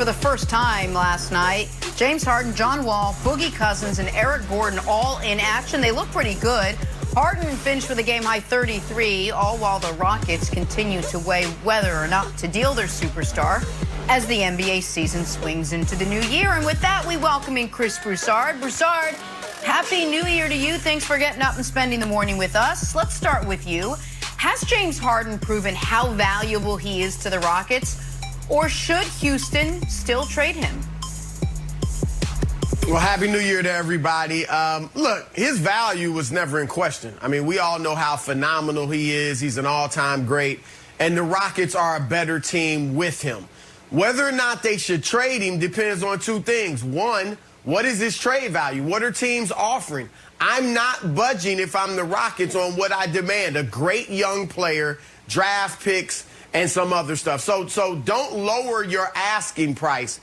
For the first time last night, James Harden, John Wall, Boogie Cousins, and Eric Gordon all in action. They look pretty good. Harden finished with a game-high 33, all while the Rockets continue to weigh whether or not to deal their superstar as the NBA season swings into the new year. And with that, we welcome in Chris Broussard. Broussard, Happy New Year to you. Thanks for getting up and spending the morning with us. Let's start with you. Has James Harden proven how valuable he is to the Rockets? Or should Houston still trade him? Well, Happy New Year to everybody. Look, his value was never in question. I mean, we all know how phenomenal he is. He's an all-time great. And the Rockets are a better team with him. Whether or not they should trade him depends on two things. One, what is his trade value? What are teams offering? I'm not budging if I'm the Rockets on what I demand. A great young player, draft picks, and some other stuff. So don't lower your asking price.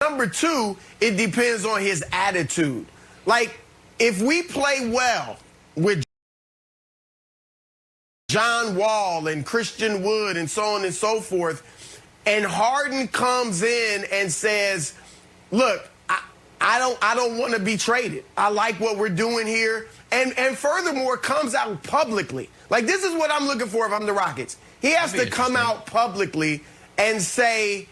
Number two, it depends on his attitude. Like, if we play well with John Wall and Christian Wood and so on and so forth, and Harden comes in and says, look, I don't want to be traded. I like what we're doing here. And furthermore, comes out publicly. Like, this is what I'm looking for if I'm the Rockets. He has to come out publicly and say,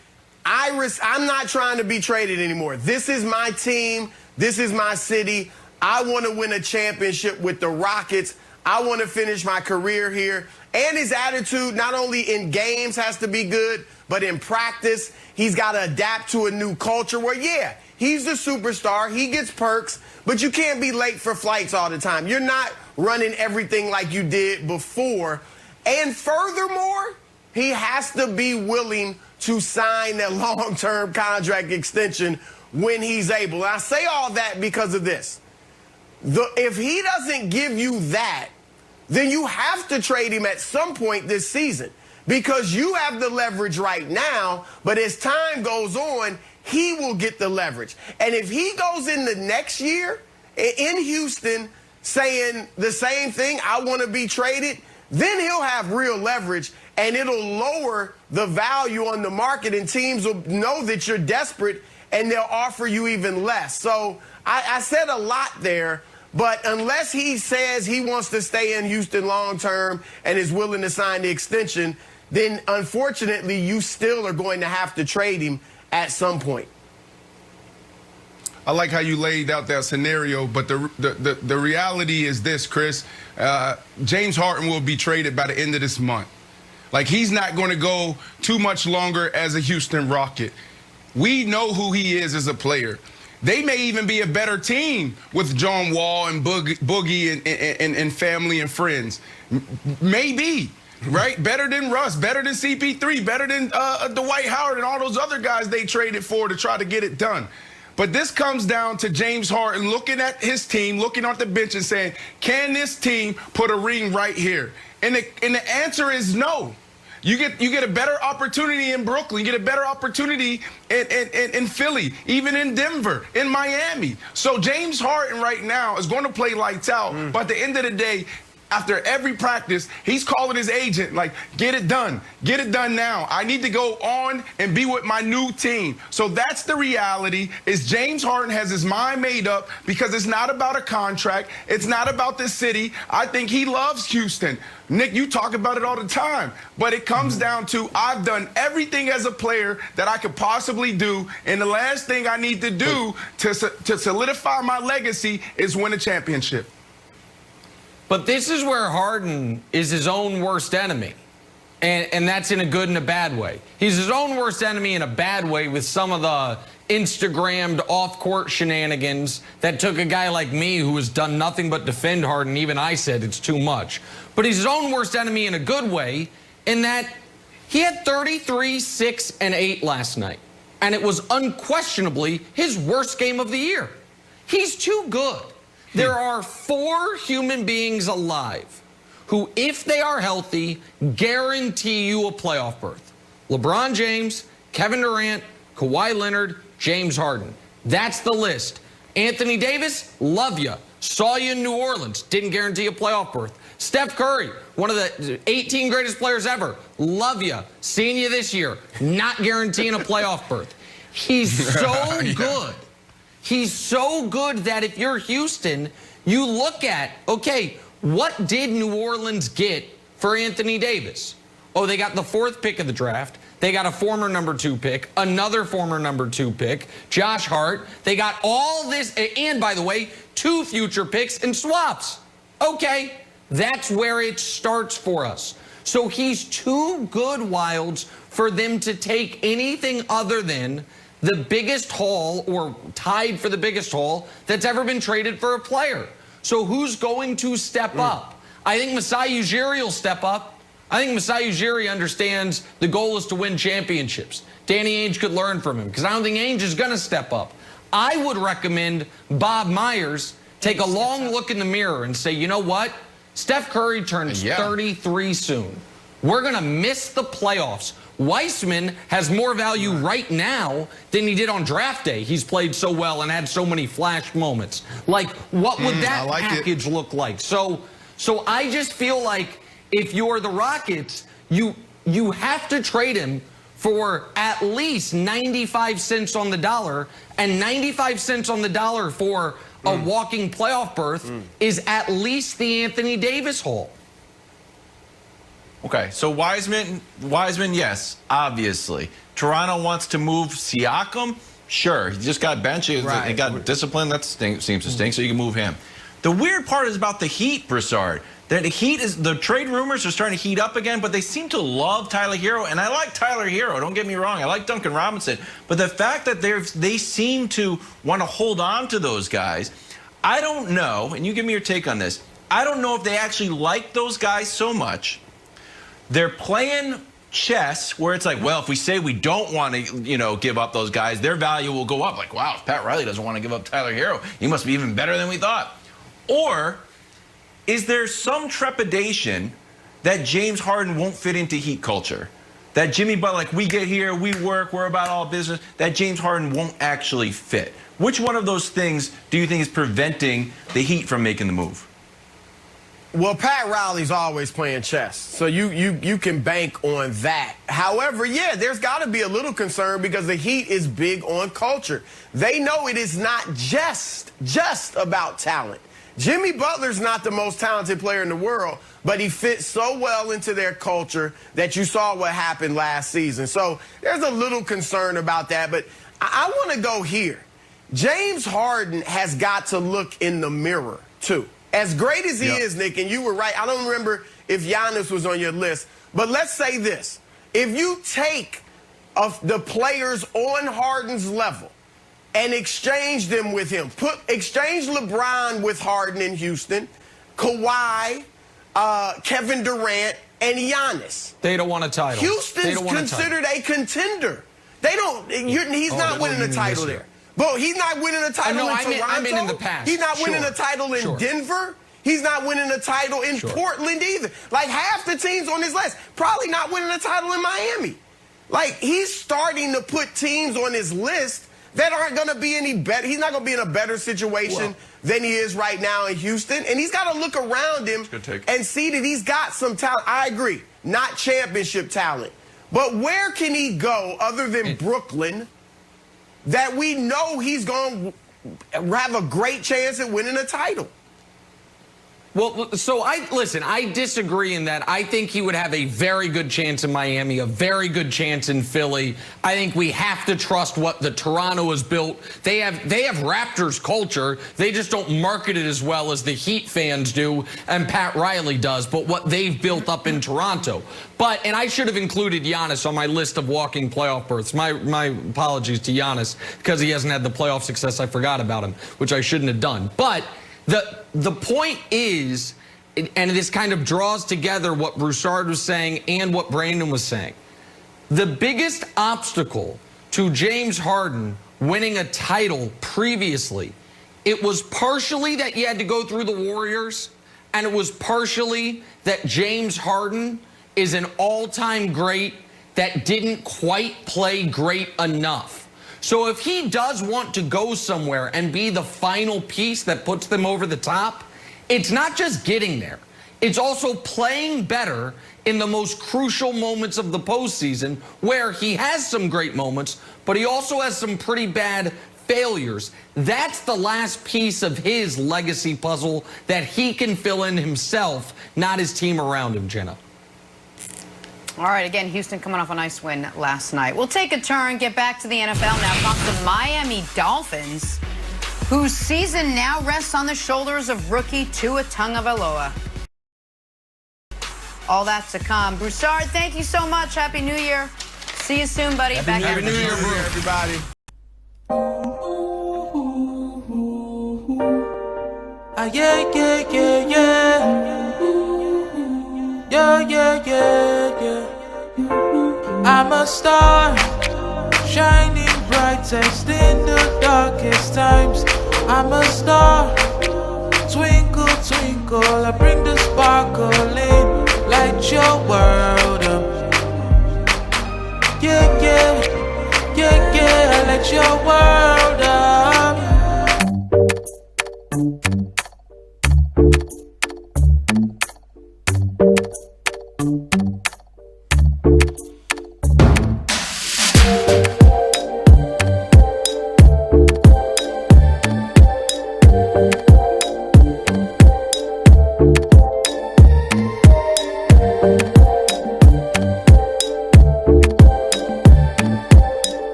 I'm not trying to be traded anymore. This is my team. This is my city. I want to win a championship with the Rockets. I want to finish my career here. And his attitude, not only in games, has to be good, but in practice, he's got to adapt to a new culture where, yeah, he's the superstar. He gets perks, but you can't be late for flights all the time. You're not running everything like you did before. And furthermore, he has to be willing to sign that long-term contract extension when he's able. And I say all that because of this. If he doesn't give you that, then you have to trade him at some point this season because you have the leverage right now, but as time goes on, he will get the leverage. And if he goes in the next year in Houston saying the same thing, I want to be traded, then he'll have real leverage and it'll lower the value on the market and teams will know that you're desperate and they'll offer you even less. So I said a lot there, but unless he says he wants to stay in Houston long term and is willing to sign the extension, then unfortunately you still are going to have to trade him at some point. I like how you laid out that scenario, but the reality is this, Chris. James Harden will be traded by the end of this month. Like, he's not going to go too much longer as a Houston Rocket. We know who he is as a player. They may even be a better team with John Wall and Boogie and family and friends. Maybe. Right? Better than Russ, better than CP3, better than Dwight Howard and all those other guys they traded for to try to get it done. But this comes down to James Harden looking at his team, looking at the bench and saying, can this team put a ring right here? And the answer is no. You get a better opportunity in Brooklyn. You get a better opportunity in Philly, even in Denver, in Miami. So James Harden right now is going to play lights out. But at the end of the day, after every practice, he's calling his agent, like, get it done. Get it done now. I need to go on and be with my new team. So that's the reality, is James Harden has his mind made up because it's not about a contract. It's not about this city. I think he loves Houston. Nick, you talk about it all the time. But it comes down to, I've done everything as a player that I could possibly do, and the last thing I need to do to solidify my legacy is win a championship. But this is where Harden is his own worst enemy. And that's in a good and a bad way. He's his own worst enemy in a bad way with some of the Instagrammed off-court shenanigans that took a guy like me who has done nothing but defend Harden. Even I said it's too much. But he's his own worst enemy in a good way in that he had 33, 6, and 8 last night. And it was unquestionably his worst game of the year. He's too good. There are 4 human beings alive who, if they are healthy, guarantee you a playoff berth. LeBron James, Kevin Durant, Kawhi Leonard, James Harden. That's the list. Anthony Davis, love ya. saw you in New Orleans, didn't guarantee a playoff berth. Steph Curry, one of the 18 greatest players ever, love you, seeing you this year, not guaranteeing a playoff berth. He's so good. He's so good that if you're Houston, you look at, okay, what did New Orleans get for Anthony Davis? Oh, they got the 4th pick of the draft. They got a former number 2 pick, another former number 2 pick, Josh Hart. They got all this, and by the way, 2 future picks and swaps. Okay, that's where it starts for us. So he's too good, Wilds, for them to take anything other than the biggest haul, or tied for the biggest haul, that's ever been traded for a player. So who's going to step up? I think Masai Ujiri will step up. I think Masai Ujiri understands the goal is to win championships. Danny Ainge could learn from him, because I don't think Ainge is going to step up. I would recommend Bob Myers take a long look in the mirror and say, you know what? Steph Curry turns 33 soon. We're going to miss the playoffs. Weissman has more value right now than he did on draft day. He's played so well and had so many flash moments. Like, what would that package look like? So I just feel like if you're the Rockets, you have to trade him for at least 95 cents on the dollar, and 95 cents on the dollar for a walking playoff berth is at least the Anthony Davis haul. Okay, so Wiseman, yes, obviously. Toronto wants to move Siakam? Sure, he just got benched. He got disciplined. That seems to stink, so you can move him. The weird part is about the Heat, Broussard. The trade rumors are starting to heat up again, but they seem to love Tyler Hero, and I like Tyler Hero, don't get me wrong. I like Duncan Robinson, but the fact that they seem to want to hold on to those guys, I don't know, and you give me your take on this, I don't know if they actually like those guys so much. They're playing chess where it's like, well, if we say we don't want to, give up those guys, their value will go up. Like, wow, if Pat Riley doesn't want to give up Tyler Hero, he must be even better than we thought. Or is there some trepidation that James Harden won't fit into Heat culture? That Jimmy Butler, like, we get here, we work, we're about all business, that James Harden won't actually fit? Which one of those things do you think is preventing the Heat from making the move? Well, Pat Riley's always playing chess, so you can bank on that. However, yeah, there's got to be a little concern because the Heat is big on culture. They know it is not just about talent. Jimmy Butler's not the most talented player in the world, but he fits so well into their culture that you saw what happened last season. So there's a little concern about that, but I want to go here. James Harden has got to look in the mirror, too. As great as he is, Nick, and you were right, I don't remember if Giannis was on your list, but let's say this. If you take the players on Harden's level and exchange them with him, exchange LeBron with Harden in Houston, Kawhi, Kevin Durant, and Giannis. They don't want a title. Houston's considered a contender. They don't. He's not winning a title there. But he's not winning a title in Toronto. I mean in the past. He's not winning a title in Denver. He's not winning a title in Portland either. Like, half the teams on his list probably not winning a title in Miami. Like, he's starting to put teams on his list that aren't going to be any better. He's not going to be in a better situation than he is right now in Houston. And he's got to look around him and see that he's got some talent. I agree, not championship talent. But where can he go other than Brooklyn that we know he's going to have a great chance at winning a title? Well, so I disagree in that I think he would have a very good chance in Miami, a very good chance in Philly. I think we have to trust what the Toronto has built. They have Raptors culture. They just don't market it as well as the Heat fans do and Pat Riley does, but what they've built up in Toronto. And I should have included Giannis on my list of walking playoff berths. My apologies to Giannis because he hasn't had the playoff success. I forgot about him, which I shouldn't have done. But the point is, and this kind of draws together what Broussard was saying and what Brandon was saying, the biggest obstacle to James Harden winning a title previously, it was partially that you had to go through the Warriors, and it was partially that James Harden is an all-time great that didn't quite play great enough. So if he does want to go somewhere and be the final piece that puts them over the top, it's not just getting there. It's also playing better in the most crucial moments of the postseason, where he has some great moments, but he also has some pretty bad failures. That's the last piece of his legacy puzzle that he can fill in himself, not his team around him, Jenna. All right, again, Houston coming off a nice win last night. We'll take a turn, get back to the NFL now. Talk to the Miami Dolphins, whose season now rests on the shoulders of rookie Tua Tagovailoa. All that to come. Broussard, thank you so much. Happy New Year. See you soon, buddy. Happy New Year, everybody. Yeah, yeah, yeah, yeah. Yeah, yeah, yeah, yeah. I'm a star, shining brightest in the darkest times. I'm a star, twinkle, twinkle. I bring the sparkle in, light your world up. Yeah, yeah, yeah, yeah. Let your world